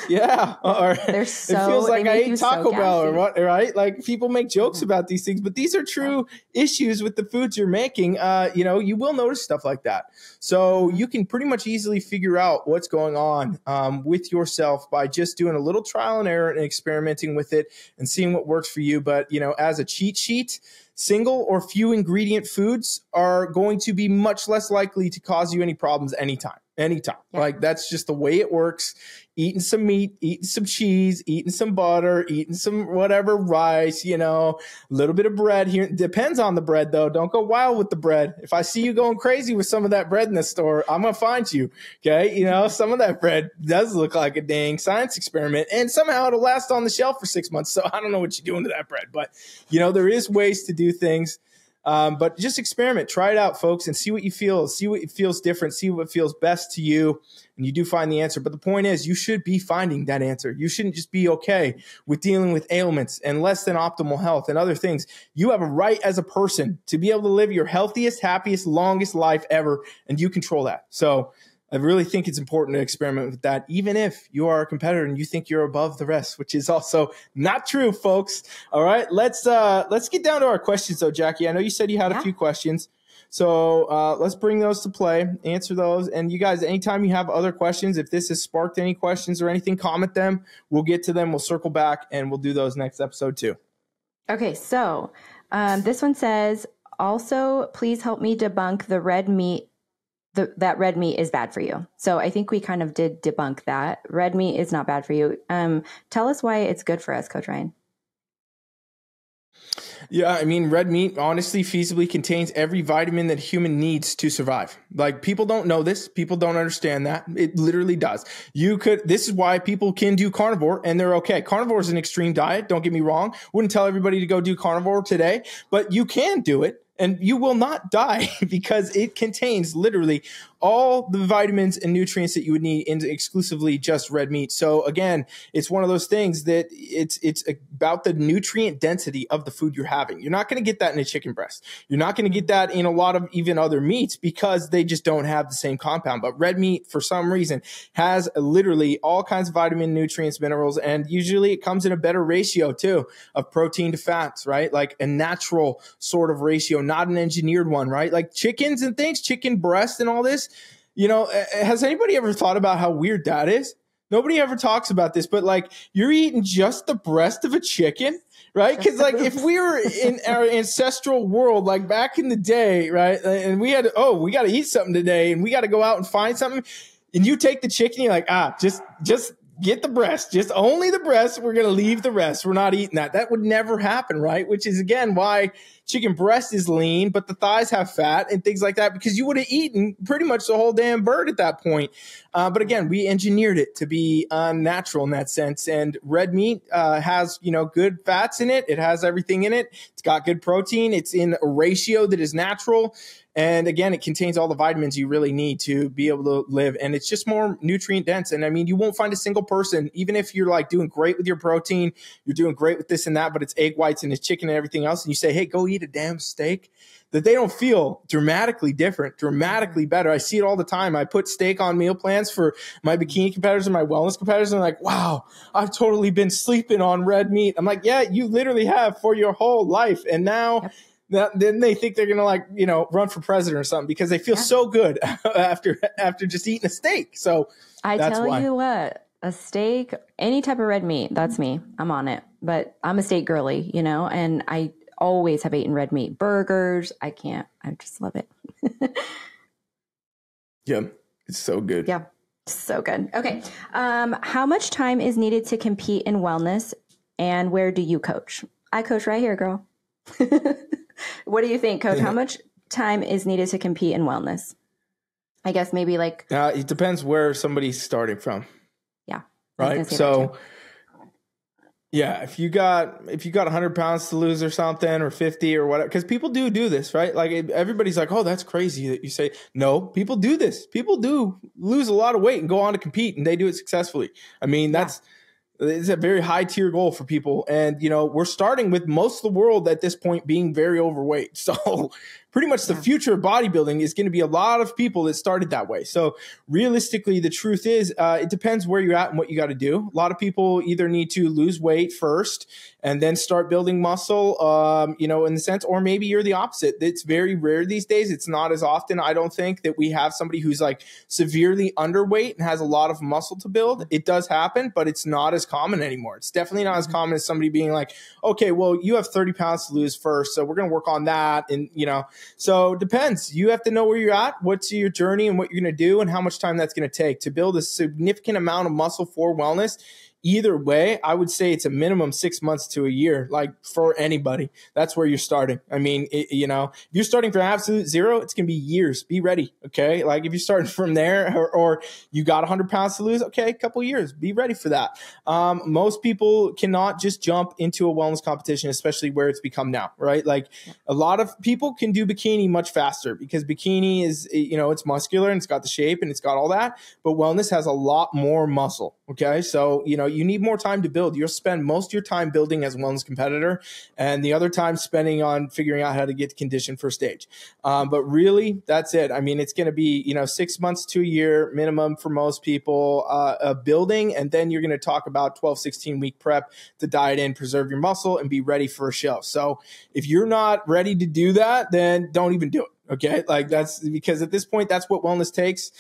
yeah. Or it feels like I ate Taco Bell or what, right? Like, people make jokes about these things, but these are true issues with the foods you're making. You will notice stuff like that. So you can pretty much easily figure out what's going on with yourself by just doing a little trial and error and experimenting with it and seeing what works for you. But, as a cheat sheet, single or few ingredient foods are going to be much less likely to cause you any problems anytime. Yeah. Like, that's just the way it works. Eating some meat, eating some cheese, eating some butter, eating some whatever rice, a little bit of bread here. Depends on the bread, though. Don't go wild with the bread. If I see you going crazy with some of that bread in the store, I'm going to find you. Okay. Some of that bread does look like a dang science experiment, and somehow it'll last on the shelf for 6 months. So I don't know what you're doing to that bread, but there is ways to do things. But just experiment, try it out, folks, and see what you feel, see what feels different, see what feels best to you, and you do find the answer. But the point is, you should be finding that answer. You shouldn't just be okay with dealing with ailments and less than optimal health and other things. You have a right as a person to be able to live your healthiest, happiest, longest life ever, and you control that. So I really think it's important to experiment with that, even if you are a competitor and you think you're above the rest, which is also not true, folks. All right, let's get down to our questions, though, Jackie. I know you said you had a few questions, so let's bring those to play, answer those. And you guys, anytime you have other questions, if this has sparked any questions or anything, comment them. We'll get to them. We'll circle back, and we'll do those next episode too. Okay, so this one says, also, please help me debunk the red meat. That red meat is bad for you. So I think we kind of did debunk that. Red meat is not bad for you. Tell us why it's good for us, Coach Ryan. Yeah, I mean, red meat honestly feasibly contains every vitamin that a human needs to survive. Like, people don't know this. People don't understand that. It literally does. This is why people can do carnivore and they're okay. Carnivore is an extreme diet. Don't get me wrong. Wouldn't tell everybody to go do carnivore today, but you can do it. And you will not die because it contains literally all the vitamins and nutrients that you would need into exclusively just red meat. So again, it's one of those things that it's about the nutrient density of the food you're having. You're not going to get that in a chicken breast. You're not going to get that in a lot of even other meats because they just don't have the same compound. But red meat, for some reason, has literally all kinds of vitamin, nutrients, minerals, and usually it comes in a better ratio too of protein to fats, right? Like a natural sort of ratio, not an engineered one, right? Like chickens and things, chicken breast and all this. Has anybody ever thought about how weird that is? Nobody ever talks about this, but like you're eating just the breast of a chicken, right? Because like if we were in our ancestral world, like back in the day, right, and we got to eat something today, and we got to go out and find something, and you take the chicken, you're like, just get the breast, just only the breast. We're going to leave the rest. We're not eating that. That would never happen, right? Which is, again, why chicken breast is lean, but the thighs have fat and things like that, because you would have eaten pretty much the whole damn bird at that point. But again, we engineered it to be unnatural in that sense. And red meat has, good fats in it. It has everything in it. It's got good protein. It's in a ratio that is natural. And again, it contains all the vitamins you really need to be able to live. And it's just more nutrient dense. And I mean, you won't find a single person, even if you're like doing great with your protein, you're doing great with this and that, but it's egg whites and it's chicken and everything else. And you say, hey, go eat a damn steak, that they don't feel dramatically different, dramatically better. I see it all the time. I put steak on meal plans for my bikini competitors and my wellness competitors. And I'm like, wow, I've totally been sleeping on red meat. I'm like, yeah, you literally have for your whole life. And now, then they think they're going to run for president or something because they feel so good after just eating a steak. So I tell you what, a steak, any type of red meat, that's me. I'm on it. But I'm a steak girly, and I always have eaten red meat. Burgers, I just love it. Yeah, it's so good. Yeah, so good. Okay. How much time is needed to compete in wellness, and where do you coach? I coach right here, girl. What do you think, Coach? How much time is needed to compete in wellness? I guess maybe like it depends where somebody's starting from. Yeah. Right. So yeah, if you got 100 pounds to lose or something, or 50 or whatever, because people do this, right? Like everybody's like, oh, that's crazy that you say. No, people do this. People do lose a lot of weight and go on to compete, and they do it successfully. I mean, it's a very high tier goal for people. And, we're starting with most of the world at this point being very overweight. So pretty much the future of bodybuilding is going to be a lot of people that started that way. So realistically, the truth is it depends where you're at and what you got to do. A lot of people either need to lose weight first and then start building muscle, in the sense, or maybe you're the opposite. It's very rare these days. It's not as often, I don't think, that we have somebody who's like severely underweight and has a lot of muscle to build. It does happen, but it's not as common anymore. It's definitely not as common as somebody being like, okay, well, you have 30 pounds to lose first, so we're going to work on that. And, so it depends. You have to know where you're at, what's your journey and what you're going to do and how much time that's going to take to build a significant amount of muscle for wellness. Either way, I would say it's a minimum 6 months to a year, like for anybody. That's where you're starting. I mean, if you're starting from absolute zero, it's going to be years. Be ready, okay? Like if you're starting from there or you got 100 pounds to lose, okay, a couple years. Be ready for that. Most people cannot just jump into a wellness competition, especially where it's become now, right? Like a lot of people can do bikini much faster because bikini is, it's muscular and it's got the shape and it's got all that, but wellness has a lot more muscle, okay? So, you need more time to build. You'll spend most of your time building as a wellness competitor and the other time spending on figuring out how to get conditioned for stage. But really, that's it. I mean, it's going to be, 6 months to a year minimum for most people building. And then you're going to talk about 12, 16 week prep to diet in, preserve your muscle, and be ready for a show. So if you're not ready to do that, then don't even do it. Okay. Like that's because at this point, that's what wellness takes.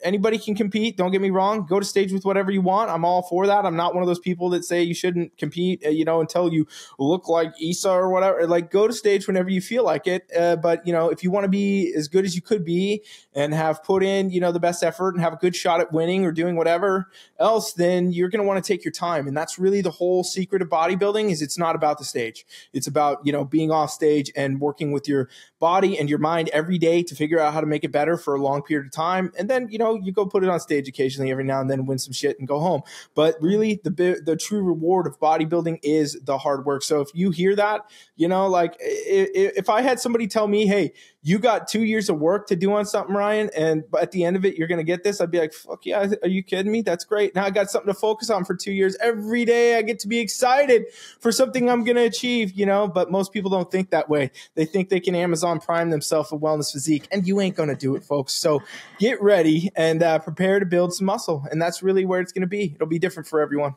Anybody can compete. Don't get me wrong. Go to stage with whatever you want. I'm all for that. I'm not one of those people that say you shouldn't compete, until you look like Issa or whatever. Like go to stage whenever you feel like it. But if you want to be as good as you could be and have put in, the best effort and have a good shot at winning or doing whatever else, then you're going to want to take your time. And that's really the whole secret of bodybuilding is it's not about the stage. It's about, being off stage and working with with your body and your mind every day to figure out how to make it better for a long period of time. And then, you know, you go put it on stage occasionally every now and then, win some shit and go home. But really the true reward of bodybuilding is the hard work. So if you hear that, you know, like if I had somebody tell me, hey, you got 2 years of work to do on something, Ryan, and at the end of it, you're going to get this, I'd be like, fuck yeah, are you kidding me? That's great. Now I got something to focus on for 2 years. Every day I get to be excited for something I'm going to achieve, you know, but most people don't think that way. They think they can Amazon Prime themselves a wellness physique, and you ain't going to do it, folks. So get ready and prepare to build some muscle. And that's really where it's going to be. It'll be different for everyone.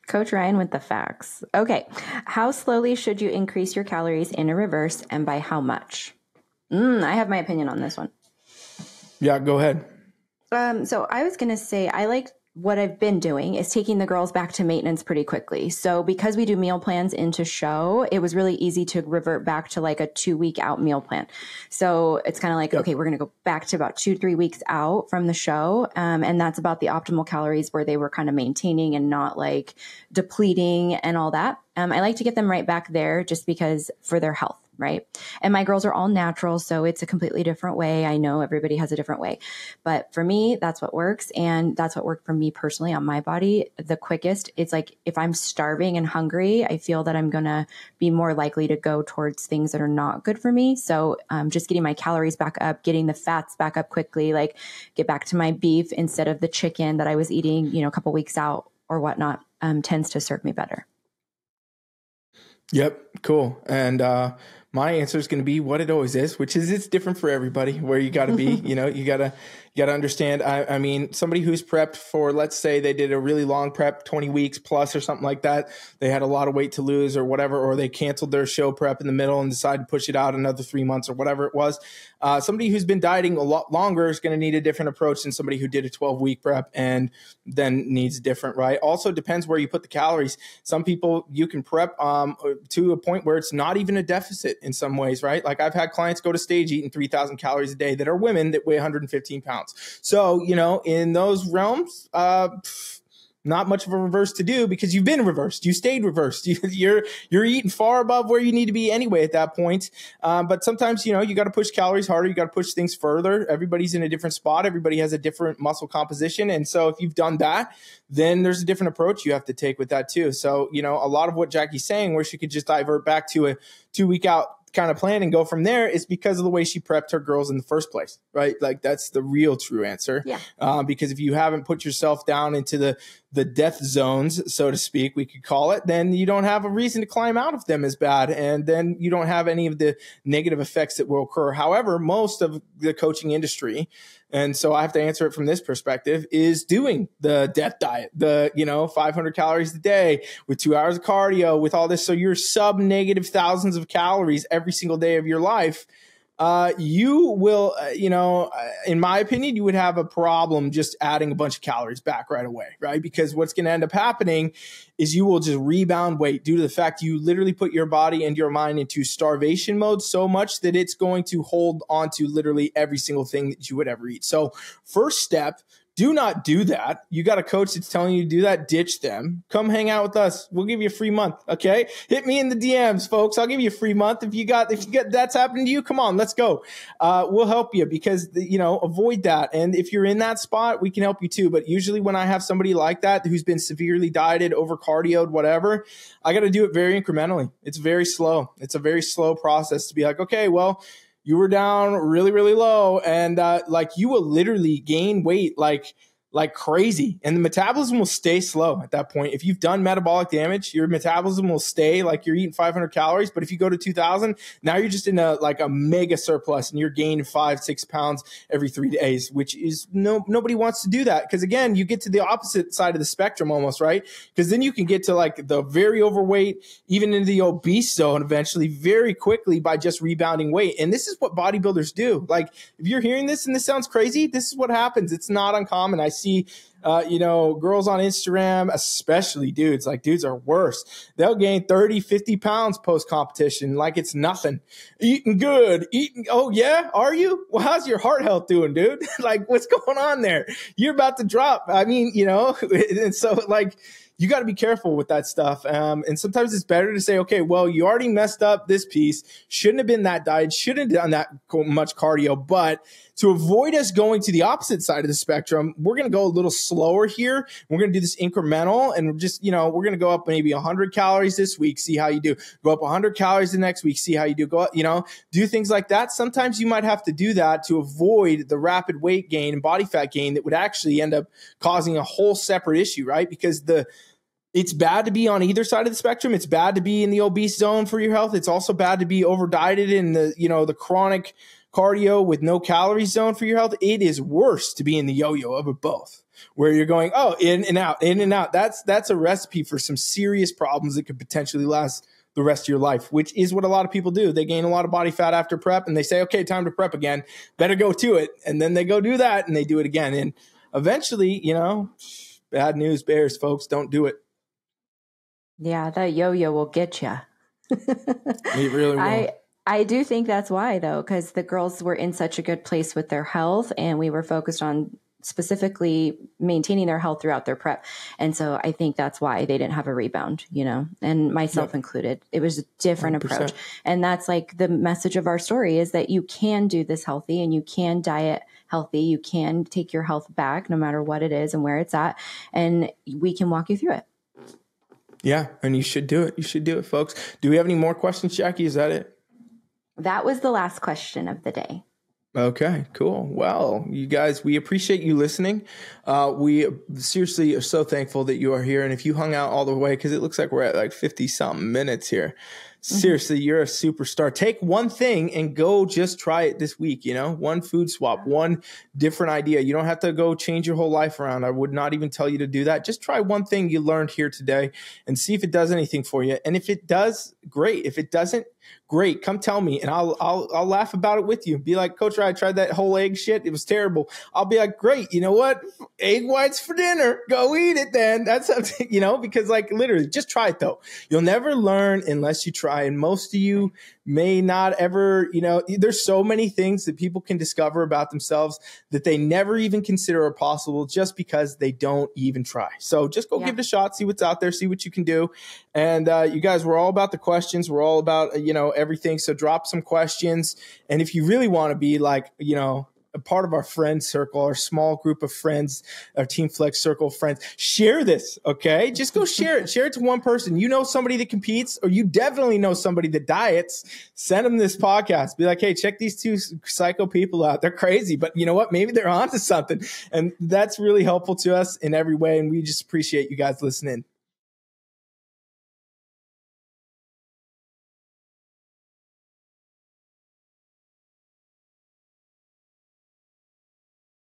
Coach Ryan with the facts. Okay. How slowly should you increase your calories in a reverse, and by how much? I have my opinion on this one. Yeah, go ahead. So I was going to say, I like what I've been doing is taking the girls back to maintenance pretty quickly. So because we do meal plans into show, it was really easy to revert back to like a 2-week out meal plan. So it's kind of like, okay, we're going to go back to about 2-3 weeks out from the show. And that's about the optimal calories where they were kind of maintaining and not like depleting and all that. I like to get them right back there just because for their health. Right. And my girls are all natural. So it's a completely different way. I know everybody has a different way, but for me, that's what works. And that's what worked for me personally on my body the quickest. It's like, if I'm starving and hungry, I feel that I'm going to be more likely to go towards things that are not good for me. So just getting my calories back up, getting the fats back up quickly, like get back to my beef instead of the chicken that I was eating, you know, a couple weeks out or whatnot, tends to serve me better. Yep. Cool. And, my answer is going to be what it always is, which is it's different for everybody where you got to be, you know, you got to understand. I mean, somebody who's prepped for, let's say they did a really long prep, 20 weeks plus or something like that. They had a lot of weight to lose or whatever, or they canceled their show prep in the middle and decided to push it out another 3 months or whatever it was. Somebody who's been dieting a lot longer is going to need a different approach than somebody who did a 12-week prep and then needs different, right? Also depends where you put the calories. Some people you can prep to a point where it's not even a deficit in some ways, right? Like I've had clients go to stage eating 3,000 calories a day that are women that weigh 115 pounds. So, you know, in those realms, not much of a reverse to do because you've been reversed. You stayed reversed. You're eating far above where you need to be anyway at that point. But sometimes, you know, you got to push calories harder. You got to push things further. Everybody's in a different spot. Everybody has a different muscle composition. And so if you've done that, then there's a different approach you have to take with that too. So, you know, a lot of what Jackie's saying where she could just divert back to a 2-week out kind of plan and go from there is because of the way she prepped her girls in the first place, right? Like that's the real true answer. Yeah. Because if you haven't put yourself down into the death zones, so to speak, we could call it, then you don't have a reason to climb out of them as bad. And then you don't have any of the negative effects that will occur. However, most of the coaching industry, and so I have to answer it from this perspective, is doing the death diet, the, you know, 500 calories a day with 2 hours of cardio with all this. So you're sub-negative thousands of calories every single day of your life. You will, you know, in my opinion, you would have a problem just adding a bunch of calories back right away, right? Because what's going to end up happening is you will just rebound weight due to the fact you literally put your body and your mind into starvation mode so much that it's going to hold on to literally every single thing that you would ever eat. So first step, do not do that. You got a coach that's telling you to do that, ditch them. Come hang out with us. We'll give you a free month. Okay. Hit me in the DMs, folks. I'll give you a free month. If you got that's happening to you, come on, let's go. We'll help you because, you know, avoid that. And if you're in that spot, we can help you too. But usually when I have somebody like that, who's been severely dieted, over cardioed, whatever, I got to do it very incrementally. It's very slow. It's a very slow process to be like, okay, well, you were down really, really low. And like you will literally gain weight like crazy. And the metabolism will stay slow at that point. If you've done metabolic damage, your metabolism will stay like you're eating 500 calories. But if you go to 2000, now you're just in a mega surplus and you're gaining 5-6 pounds every 3 days, which is nobody wants to do that. Because again, you get to the opposite side of the spectrum almost, right? Because then you can get to like the very overweight, even into the obese zone eventually very quickly by just rebounding weight. And this is what bodybuilders do. Like if you're hearing this and this sounds crazy, this is what happens. It's not uncommon. I see, you know, girls on Instagram, especially dudes, like dudes are worse. They'll gain 30, 50 pounds post-competition like it's nothing. Eating good. Oh, yeah? Are you? Well, how's your heart health doing, dude? Like, what's going on there? You're about to drop. I mean, you know, and so like, you got to be careful with that stuff. And sometimes it's better to say, okay, well, you already messed up this piece. Shouldn't have been that diet. Shouldn't have done that much cardio. But to avoid us going to the opposite side of the spectrum, we're going to go a little slower here. We're going to do this incremental, and just, we're going to go up maybe 100 calories this week, see how you do. Go up 100 calories the next week, see how you do. Go up, do things like that. Sometimes you might have to do that to avoid the rapid weight gain and body fat gain that would actually end up causing a whole separate issue, right? Because it's bad to be on either side of the spectrum. It's bad to be in the obese zone for your health. It's also bad to be over dieted in the chronic cardio with no calories zone for your health. It is worse to be in the yo-yo of it both, where you're going, in and out, in and out. That's a recipe for some serious problems that could potentially last the rest of your life, which is what a lot of people do. They gain a lot of body fat after prep and they say, okay, time to prep again. Better go to it. And then they go do that and they do it again. And eventually, bad news bears, folks, don't do it. Yeah, that yo-yo will get you. It really will. I do think that's why, though, because the girls were in such a good place with their health, and we were focused on specifically maintaining their health throughout their prep. And so I think that's why they didn't have a rebound, and myself included. It was a different 100%. Approach. And that's like the message of our story, is that you can do this healthy and you can diet healthy. You can take your health back no matter what it is and where it's at. And we can walk you through it. Yeah. And you should do it. You should do it, folks. Do we have any more questions, Jackie? Is that it? That was the last question of the day. Okay, cool. Well, you guys, we appreciate you listening. We seriously are so thankful that you are here. And if you hung out all the way, because it looks like we're at like 50 something minutes here. Seriously, you're a superstar. Take one thing and go just try it this week, one food swap, one different idea. You don't have to go change your whole life around. I would not even tell you to do that. Just try one thing you learned here today and see if it does anything for you. And if it does, great. If it doesn't, great. Come tell me and I'll laugh about it with you. Be like, Coach, I tried that whole egg shit. It was terrible. I'll be like, great. You know what? Egg whites for dinner. Go eat it then. That's something, because like literally just try it though. You'll never learn unless you try. And most of you may not ever, there's so many things that people can discover about themselves that they never even consider are possible just because they don't even try. So just go give it a shot, see what's out there, see what you can do. And you guys, we're all about the questions. We're all about, everything. So drop some questions. And if you really want to be like, a part of our friend circle, our small group of friends, our Team Flex circle of friends, share this, okay? Just go share it. Share it to one person. You know somebody that competes, or you definitely know somebody that diets. Send them this podcast. Be like, hey, check these two psycho people out. They're crazy, but you know what? Maybe they're onto something. And that's really helpful to us in every way. And we just appreciate you guys listening.